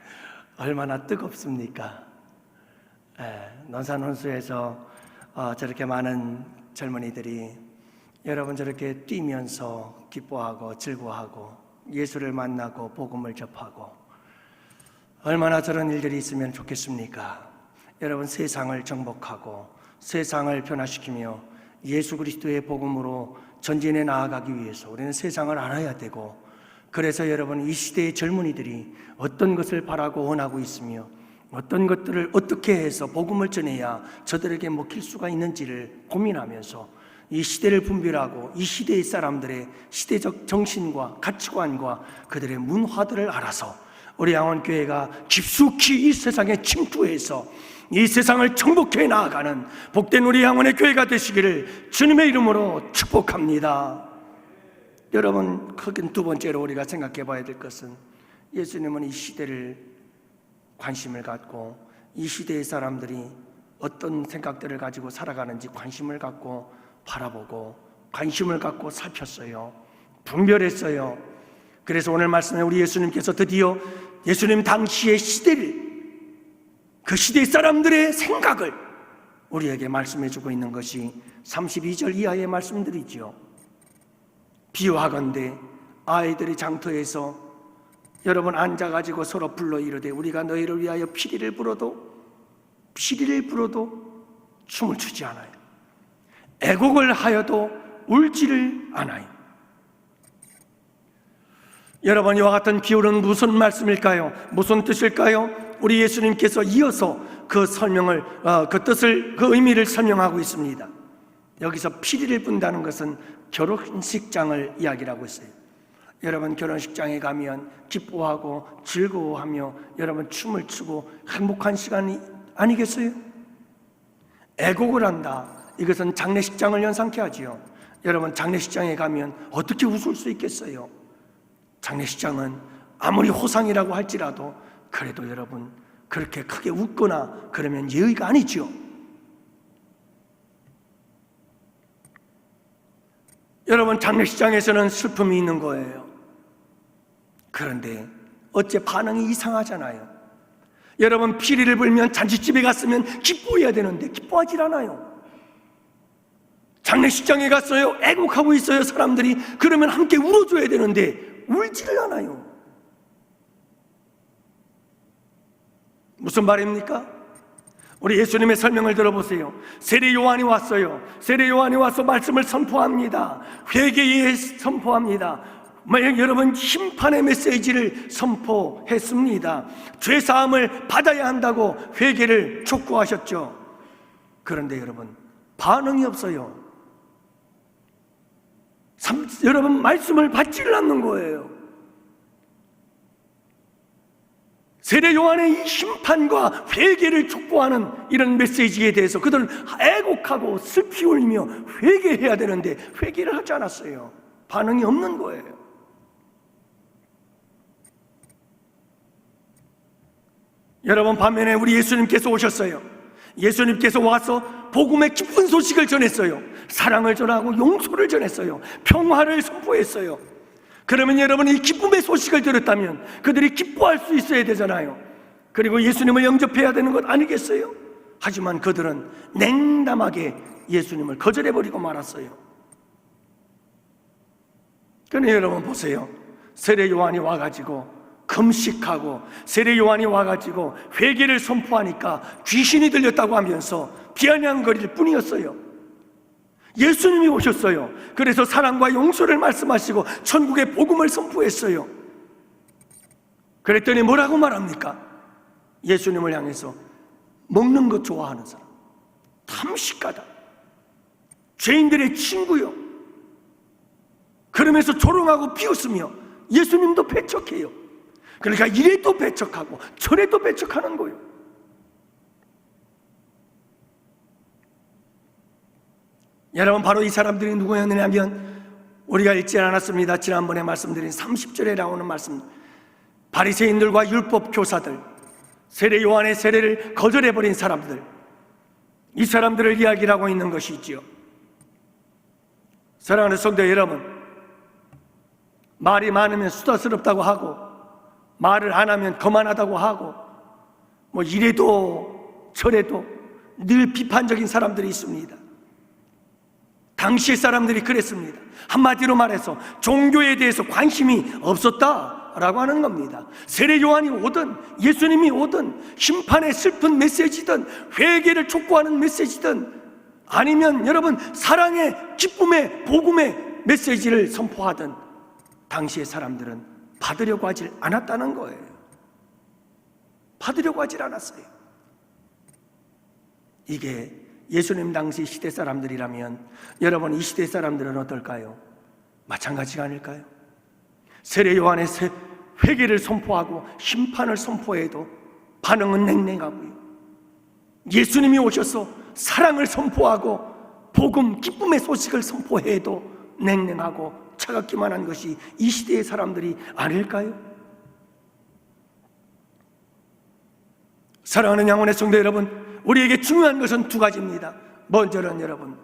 [SPEAKER 1] 얼마나 뜨겁습니까? 논산원수에서 저렇게 많은 젊은이들이 여러분 저렇게 뛰면서 기뻐하고 즐거워하고 예수를 만나고 복음을 접하고, 얼마나 저런 일들이 있으면 좋겠습니까? 여러분, 세상을 정복하고 세상을 변화시키며 예수 그리스도의 복음으로 전진해 나아가기 위해서 우리는 세상을 알아야 되고, 그래서 여러분, 이 시대의 젊은이들이 어떤 것을 바라고 원하고 있으며 어떤 것들을 어떻게 해서 복음을 전해야 저들에게 먹힐 수가 있는지를 고민하면서 이 시대를 분별하고 이 시대의 사람들의 시대적 정신과 가치관과 그들의 문화들을 알아서 우리 양원교회가 깊숙이 이 세상에 침투해서 이 세상을 정복해 나아가는 복된 우리 양원의 교회가 되시기를 주님의 이름으로 축복합니다. 여러분, 크게 두 번째로 우리가 생각해 봐야 될 것은, 예수님은 이 시대를 관심을 갖고 이 시대의 사람들이 어떤 생각들을 가지고 살아가는지 관심을 갖고 바라보고 관심을 갖고 살폈어요. 분별했어요. 그래서 오늘 말씀에 우리 예수님께서 드디어 예수님 당시의 시대를, 그 시대 사람들의 생각을 우리에게 말씀해 주고 있는 것이 32절 이하의 말씀들이죠. 비유하건대 아이들이 장터에서 여러분 앉아가지고 서로 불러 이르되 우리가 너희를 위하여 피리를 불어도 춤을 추지 않아요. 애곡을 하여도 울지를 않아요. 여러분, 이와 같은 비유는 무슨 말씀일까요? 무슨 뜻일까요? 우리 예수님께서 이어서 그 설명을, 그 뜻을, 그 의미를 설명하고 있습니다. 여기서 피리를 분다는 것은 결혼식장을 이야기하고 있어요. 여러분, 결혼식장에 가면 기뻐하고 즐거워하며 여러분 춤을 추고 행복한 시간이 아니겠어요? 애곡을 한다, 이것은 장례식장을 연상케 하지요. 여러분, 장례식장에 가면 어떻게 웃을 수 있겠어요? 장례식장은 아무리 호상이라고 할지라도 그래도 여러분 그렇게 크게 웃거나 그러면 예의가 아니죠. 여러분, 장례식장에서는 슬픔이 있는 거예요. 그런데 어째 반응이 이상하잖아요. 여러분, 피리를 불면 잔치집에 갔으면 기뻐해야 되는데 기뻐하질 않아요. 장례식장에 갔어요, 애곡하고 있어요 사람들이. 그러면 함께 울어줘야 되는데 울지를 않아요. 무슨 말입니까? 우리 예수님의 설명을 들어보세요. 세례 요한이 왔어요. 세례 요한이 와서 말씀을 선포합니다. 회개에 선포합니다. 여러분, 심판의 메시지를 선포했습니다. 죄사함을 받아야 한다고 회개를 촉구하셨죠. 그런데 여러분, 반응이 없어요. 여러분, 말씀을 받지를 않는 거예요. 세례 요한의 이 심판과 회개를 촉구하는 이런 메시지에 대해서 그들은 애곡하고 슬피 울며 회개해야 되는데 회개를 하지 않았어요. 반응이 없는 거예요. 여러분, 반면에 우리 예수님께서 오셨어요. 예수님께서 와서 복음의 기쁜 소식을 전했어요. 사랑을 전하고 용서를 전했어요. 평화를 선포했어요. 그러면 여러분, 이 기쁨의 소식을 들었다면 그들이 기뻐할 수 있어야 되잖아요. 그리고 예수님을 영접해야 되는 것 아니겠어요? 하지만 그들은 냉담하게 예수님을 거절해버리고 말았어요. 그런데 여러분 보세요. 세례 요한이 와가지고 금식하고 세례 요한이 와가지고 회개를 선포하니까 귀신이 들렸다고 하면서 비아냥거릴 뿐이었어요. 예수님이 오셨어요. 그래서 사랑과 용서를 말씀하시고 천국의 복음을 선포했어요. 그랬더니 뭐라고 말합니까? 예수님을 향해서 먹는 것 좋아하는 사람, 탐식가다, 죄인들의 친구요, 그러면서 조롱하고 비웃으며 예수님도 배척해요. 그러니까 이래도 배척하고 저래도 배척하는 거예요. 여러분, 바로 이 사람들이 누구였느냐면 우리가 읽지 않았습니다. 지난번에 말씀드린 30절에 나오는 말씀, 바리새인들과 율법 교사들, 세례 요한의 세례를 거절해버린 사람들, 이 사람들을 이야기를 하고 있는 것이지요. 사랑하는 성도 여러분, 말이 많으면 수다스럽다고 하고 말을 안 하면 거만하다고 하고 뭐 이래도 저래도 늘 비판적인 사람들이 있습니다. 당시의 사람들이 그랬습니다. 한마디로 말해서 종교에 대해서 관심이 없었다라고 하는 겁니다. 세례 요한이 오든 예수님이 오든 심판의 슬픈 메시지든 회개를 촉구하는 메시지든 아니면 여러분 사랑의 기쁨의 복음의 메시지를 선포하든 당시의 사람들은 받으려고 하질 않았다는 거예요. 받으려고 하질 않았어요. 이게 예수님 당시 시대 사람들이라면 여러분, 이 시대 사람들은 어떨까요? 마찬가지가 아닐까요? 세례 요한의 회개를 선포하고 심판을 선포해도 반응은 냉랭하고요. 예수님이 오셔서 사랑을 선포하고 복음, 기쁨의 소식을 선포해도 냉랭하고 차갑기만 한 것이 이 시대의 사람들이 아닐까요? 사랑하는 양원의 성도 여러분, 우리에게 중요한 것은 두 가지입니다. 먼저는 여러분,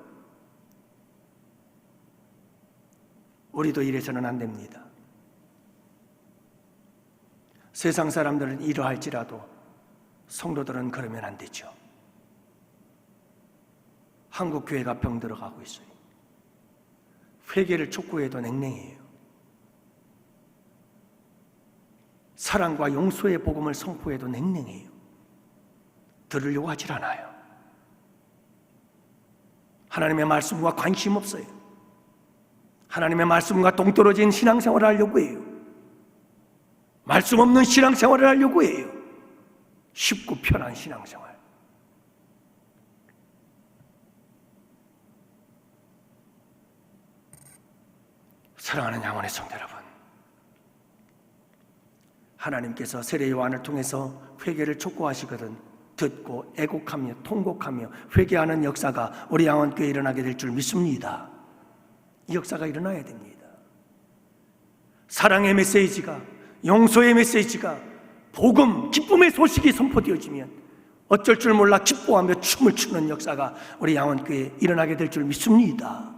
[SPEAKER 1] 우리도 이래서는 안 됩니다. 세상 사람들은 이러할지라도 성도들은 그러면 안 되죠. 한국 교회가 병들어가고 있어요. 회개를 촉구해도 냉랭해요. 사랑과 용서의 복음을 선포해도 냉랭해요. 들으려고 하질 않아요. 하나님의 말씀과 관심 없어요. 하나님의 말씀과 동떨어진 신앙생활을 하려고 해요. 말씀 없는 신앙생활을 하려고 해요. 쉽고 편한 신앙생활. 사랑하는 양원의 성도 여러분, 하나님께서 세례 요한을 통해서 회개를 촉구하시거든 듣고 애곡하며 통곡하며 회개하는 역사가 우리 양원교회에 일어나게 될 줄 믿습니다. 이 역사가 일어나야 됩니다. 사랑의 메시지가, 용서의 메시지가, 복음, 기쁨의 소식이 선포되어지면 어쩔 줄 몰라 기뻐하며 춤을 추는 역사가 우리 양원교회에 일어나게 될 줄 믿습니다.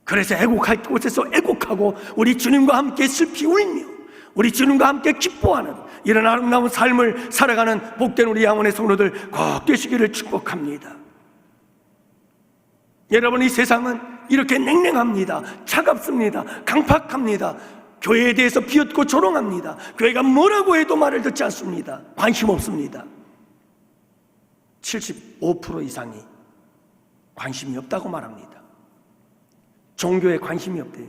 [SPEAKER 1] 그래서 애곡할 곳에서 애곡하고 우리 주님과 함께 슬피 울며 우리 주님과 함께 기뻐하는 이런 아름다운 삶을 살아가는 복된 우리 양원의 성도들 꼭 되시기를 축복합니다. 여러분, 이 세상은 이렇게 냉랭합니다. 차갑습니다. 강팍합니다. 교회에 대해서 비웃고 조롱합니다. 교회가 뭐라고 해도 말을 듣지 않습니다. 관심 없습니다. 75% 이상이 관심이 없다고 말합니다. 종교에 관심이 없대요.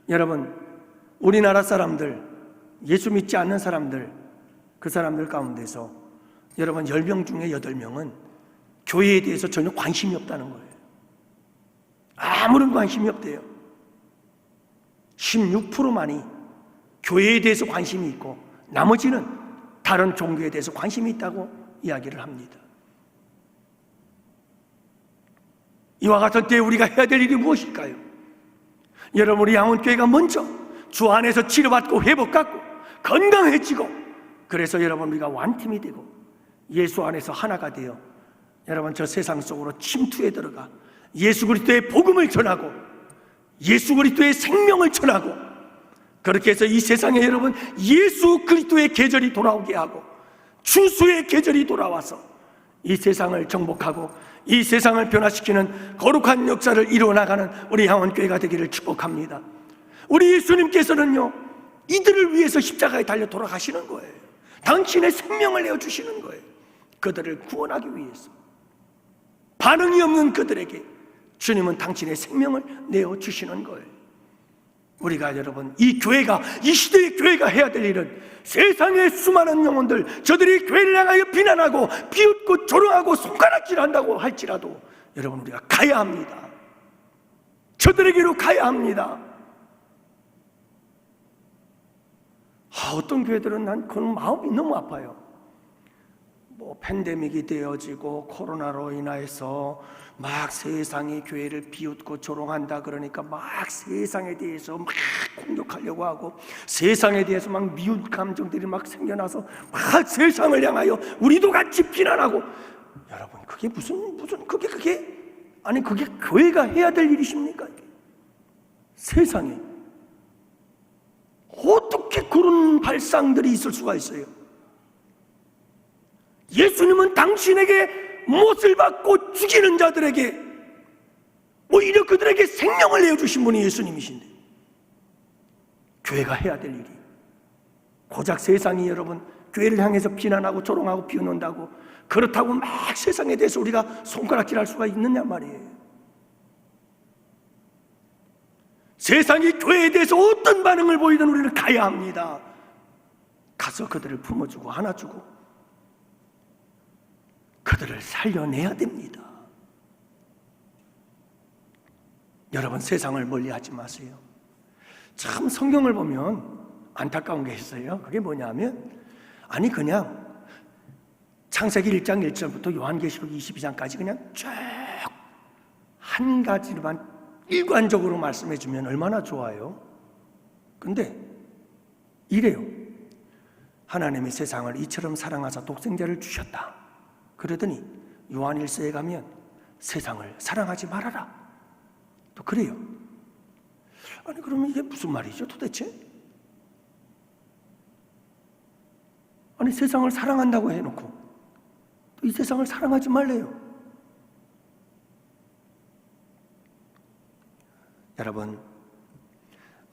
[SPEAKER 1] 여러분, 우리나라 사람들, 예수 믿지 않는 사람들, 그 사람들 가운데서 여러분 10명 중에 8명은 교회에 대해서 전혀 관심이 없다는 거예요. 아무런 관심이 없대요. 16%만이 교회에 대해서 관심이 있고 나머지는 다른 종교에 대해서 관심이 있다고 이야기를 합니다. 이와 같은 때에 우리가 해야 될 일이 무엇일까요? 여러분, 우리 양원교회가 먼저 주 안에서 치료받고 회복받고 건강해지고, 그래서 여러분 우리가 완팀이 되고 예수 안에서 하나가 되어 여러분 저 세상 속으로 침투해 들어가 예수 그리스도의 복음을 전하고 예수 그리스도의 생명을 전하고, 그렇게 해서 이 세상에 여러분 예수 그리스도의 계절이 돌아오게 하고 추수의 계절이 돌아와서 이 세상을 정복하고 이 세상을 변화시키는 거룩한 역사를 이루어나가는 우리 양원교회가 되기를 축복합니다. 우리 예수님께서는요, 이들을 위해서 십자가에 달려 돌아가시는 거예요. 당신의 생명을 내어주시는 거예요. 그들을 구원하기 위해서. 반응이 없는 그들에게 주님은 당신의 생명을 내어주시는 거예요. 우리가 여러분, 이 교회가, 이 시대의 교회가 해야 될 일은 세상의 수많은 영혼들, 저들이 교회를 향하여 비난하고 비웃고 조롱하고 손가락질한다고 할지라도 여러분 우리가 가야 합니다. 저들에게로 가야 합니다. 어떤 교회들은 난 그런 마음이 너무 아파요. 팬데믹이 되어지고 코로나로 인해서 막 세상이 교회를 비웃고 조롱한다 그러니까 막 세상에 대해서 막 공격하려고 하고 세상에 대해서 막 미운 감정들이 막 생겨나서 막 세상을 향하여 우리도 같이 비난하고, 여러분 그게 무슨 그게 아니 그게 교회가 해야 될 일이십니까? 세상에 어떻게 그런 발상들이 있을 수가 있어요? 예수님은 당신에게 못을 받고 죽이는 자들에게 오히려 그들에게 생명을 내어주신 분이 예수님이신데, 교회가 해야 될 일이 고작 세상이 여러분 교회를 향해서 비난하고 조롱하고 비웃는다고 그렇다고 막 세상에 대해서 우리가 손가락질할 수가 있느냐 말이에요. 세상이 교회에 대해서 어떤 반응을 보이든 우리는 가야 합니다. 가서 그들을 품어주고 안아주고 그들을 살려내야 됩니다. 여러분, 세상을 멀리하지 마세요. 참 성경을 보면 안타까운 게 있어요. 그게 뭐냐면 그냥 창세기 1장 1절부터 요한계시록 22장까지 그냥 쭉 한 가지로만 일관적으로 말씀해 주면 얼마나 좋아요. 근데 이래요. 하나님이 세상을 이처럼 사랑하사 독생자를 주셨다. 그러더니 요한 1서에 가면 세상을 사랑하지 말아라. 또 그래요. 그러면 이게 무슨 말이죠 도대체? 아니 세상을 사랑한다고 해놓고 또 이 세상을 사랑하지 말래요. 여러분,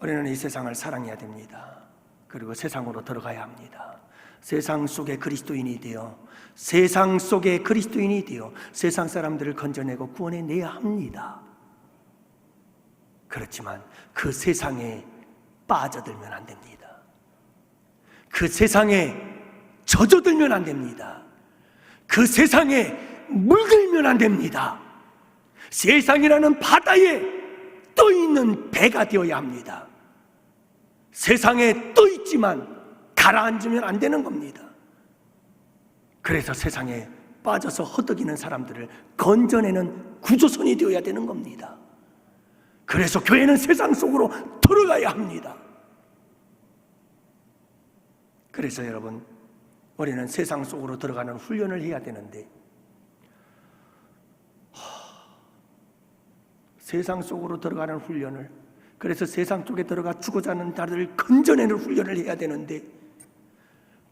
[SPEAKER 1] 우리는 이 세상을 사랑해야 됩니다. 그리고 세상으로 들어가야 합니다. 세상 속에 그리스도인이 되어 세상 속에 그리스도인이 되어 세상 사람들을 건져내고 구원해내야 합니다. 그렇지만 그 세상에 빠져들면 안 됩니다. 그 세상에 젖어들면 안 됩니다. 그 세상에 물들면 안 됩니다. 세상이라는 바다에 떠있는 배가 되어야 합니다. 세상에 떠있지만 가라앉으면 안 되는 겁니다. 그래서 세상에 빠져서 허덕이는 사람들을 건져내는 구조선이 되어야 되는 겁니다. 그래서 교회는 세상 속으로 들어가야 합니다. 그래서 여러분, 우리는 세상 속으로 들어가는 훈련을 해야 되는데 세상 속으로 들어가는 훈련을, 그래서 세상 쪽에 들어가 죽어자 하는 자들을 건져내는 훈련을 해야 되는데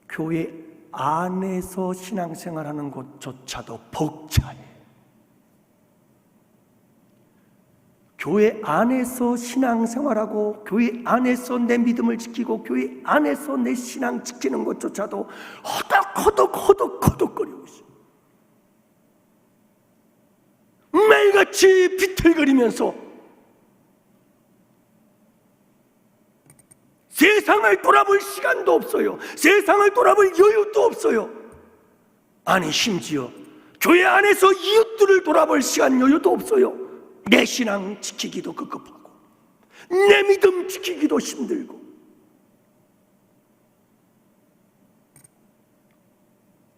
[SPEAKER 1] 교회 안에서 신앙생활하는 것조차도 벅차해. 교회 안에서 신앙생활하고 교회 안에서 내 믿음을 지키고 교회 안에서 내 신앙 지키는 것조차도 허덕거리고 있어요. 매일같이 비틀거리면서 세상을 돌아볼 시간도 없어요. 세상을 돌아볼 여유도 없어요. 아니 심지어 교회 안에서 이웃들을 돌아볼 시간 여유도 없어요. 내 신앙 지키기도 급급하고 내 믿음 지키기도 힘들고.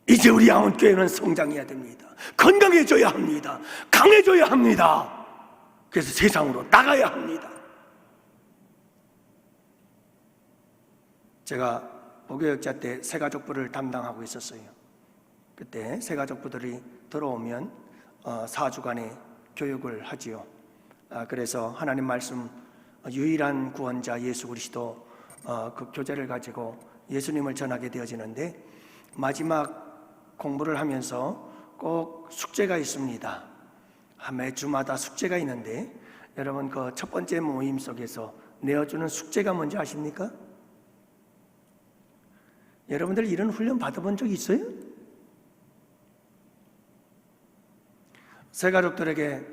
[SPEAKER 1] 이제 우리 양원교회는 성장해야 됩니다. 건강해져야 합니다. 강해져야 합니다. 그래서 세상으로 나가야 합니다. 제가 보교역자 때 새가족부를 담당하고 있었어요. 그때 새가족부들이 들어오면 4주간의 교육을 하지요. 그래서 하나님 말씀 유일한 구원자 예수 그리스도 그 교제를 가지고 예수님을 전하게 되어지는데 마지막 공부를 하면서 꼭 숙제가 있습니다. 매주마다 숙제가 있는데 여러분 그 첫 번째 모임 속에서 내어주는 숙제가 뭔지 아십니까? 여러분들 이런 훈련 받아본 적 있어요? 새가족들에게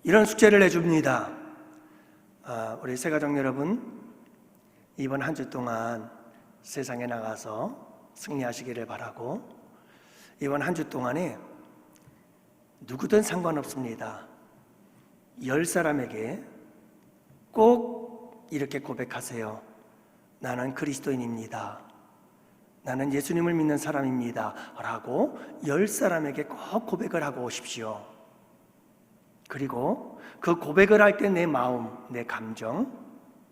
[SPEAKER 1] 이런 숙제를 해줍니다. 우리 새가족 여러분, 이번 한 주 동안 세상에 나가서 승리하시기를 바라고, 이번 한 주 동안에 누구든 상관없습니다. 10사람에게 꼭 이렇게 고백하세요. 나는 그리스도인입니다. 나는 예수님을 믿는 사람입니다. 라고 10사람에게 꼭 고백을 하고 오십시오. 그리고 그 고백을 할 때 내 마음, 내 감정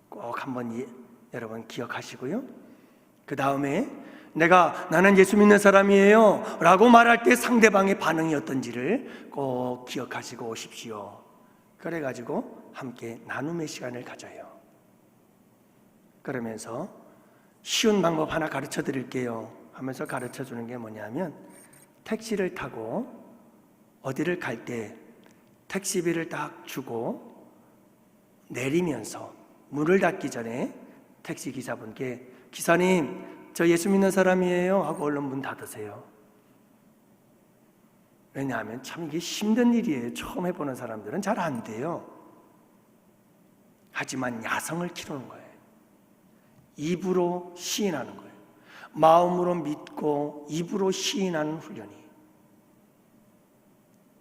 [SPEAKER 1] 꼭 한번 여러분 기억하시고요. 그 다음에 나는 예수 믿는 사람이에요 라고 말할 때 상대방의 반응이 어떤지를 꼭 기억하시고 오십시오. 그래가지고 함께 나눔의 시간을 가져요. 그러면서 쉬운 방법 하나 가르쳐 드릴게요 하면서 가르쳐 주는 게 뭐냐면, 택시를 타고 어디를 갈 때 택시비를 딱 주고 내리면서 문을 닫기 전에 택시 기사분께 기사님 저 예수 믿는 사람이에요 하고 얼른 문 닫으세요. 왜냐하면 참 이게 힘든 일이에요. 처음 해보는 사람들은 잘 안 돼요. 하지만 야성을 키우는 거예요. 입으로 시인하는 거예요. 마음으로 믿고 입으로 시인하는 훈련이.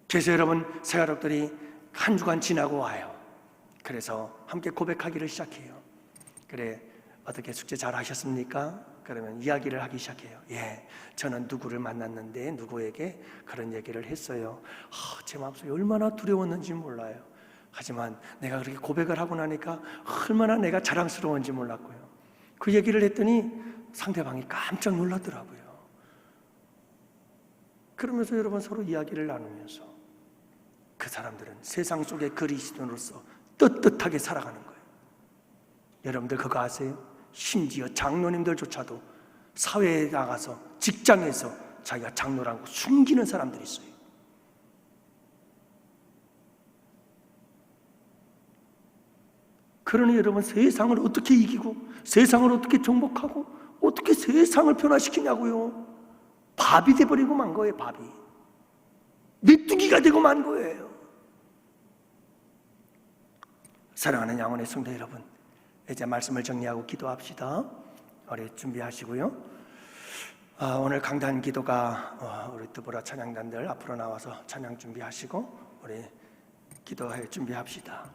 [SPEAKER 1] 그래서 여러분 새가족들이 한 주간 지나고 와요. 그래서 함께 고백하기를 시작해요. 그래, 어떻게 숙제 잘 하셨습니까? 그러면 이야기를 하기 시작해요. 예, 저는 누구를 만났는데 누구에게 그런 얘기를 했어요. 제 마음속에 얼마나 두려웠는지 몰라요. 하지만 내가 그렇게 고백을 하고 나니까 얼마나 내가 자랑스러운지 몰랐고요. 그 얘기를 했더니 상대방이 깜짝 놀라더라고요. 그러면서 여러분 서로 이야기를 나누면서 그 사람들은 세상 속의 그리스도인으로서 떳떳하게 살아가는 거예요. 여러분들 그거 아세요? 심지어 장로님들조차도 사회에 나가서 직장에서 자기가 장로라는 거 숨기는 사람들이 있어요. 그러니 여러분, 세상을 어떻게 이기고 세상을 어떻게 정복하고 어떻게 세상을 변화시키냐고요. 밥이 돼버리고 만 거예요. 밥이 메뚜기가 되고 만 거예요. 사랑하는 양원의 성도 여러분, 이제 말씀을 정리하고 기도합시다. 우리 준비하시고요. 오늘 강단 기도가 우리 드보라 찬양단들 앞으로 나와서 찬양 준비하시고 우리 기도할 준비합시다.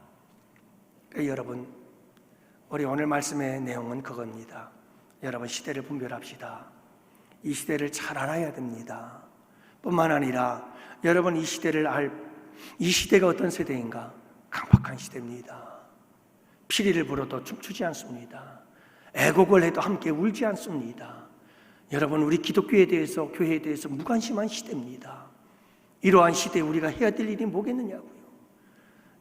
[SPEAKER 1] 여러분, 우리 오늘 말씀의 내용은 그겁니다. 여러분, 시대를 분별합시다. 이 시대를 잘 알아야 됩니다. 뿐만 아니라 여러분, 이 시대가 어떤 세대인가? 강박한 시대입니다. 피리를 불어도 춤추지 않습니다. 애곡을 해도 함께 울지 않습니다. 여러분, 우리 기독교에 대해서, 교회에 대해서 무관심한 시대입니다. 이러한 시대에 우리가 해야 될 일이 뭐겠느냐고요.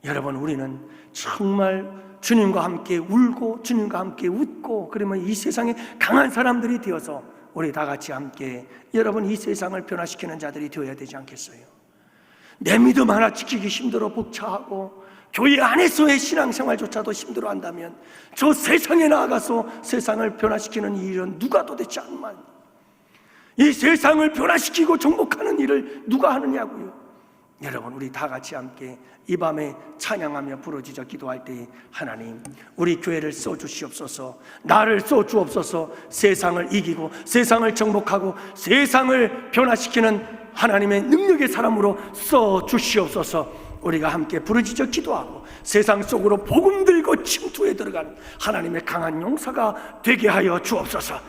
[SPEAKER 1] 여러분, 우리는 정말 주님과 함께 울고 주님과 함께 웃고, 그러면 이 세상에 강한 사람들이 되어서 우리 다 같이 함께 여러분, 이 세상을 변화시키는 자들이 되어야 되지 않겠어요? 내 믿음 하나 지키기 힘들어 벅차하고 교회 안에서의 신앙생활조차도 힘들어한다면 저 세상에 나아가서 세상을 변화시키는 이 일은 누가 도대체 하느냐? 이 세상을 변화시키고 정복하는 일을 누가 하느냐고요. 여러분, 우리 다 같이 함께 이 밤에 찬양하며 부르짖어 기도할 때, 하나님, 우리 교회를 써주시옵소서, 나를 써주옵소서. 세상을 이기고 세상을 정복하고 세상을 변화시키는 하나님의 능력의 사람으로 써주시옵소서. 우리가 함께 부르짖어 기도하고 세상 속으로 복음 들고 침투에 들어가는 하나님의 강한 용사가 되게 하여 주옵소서.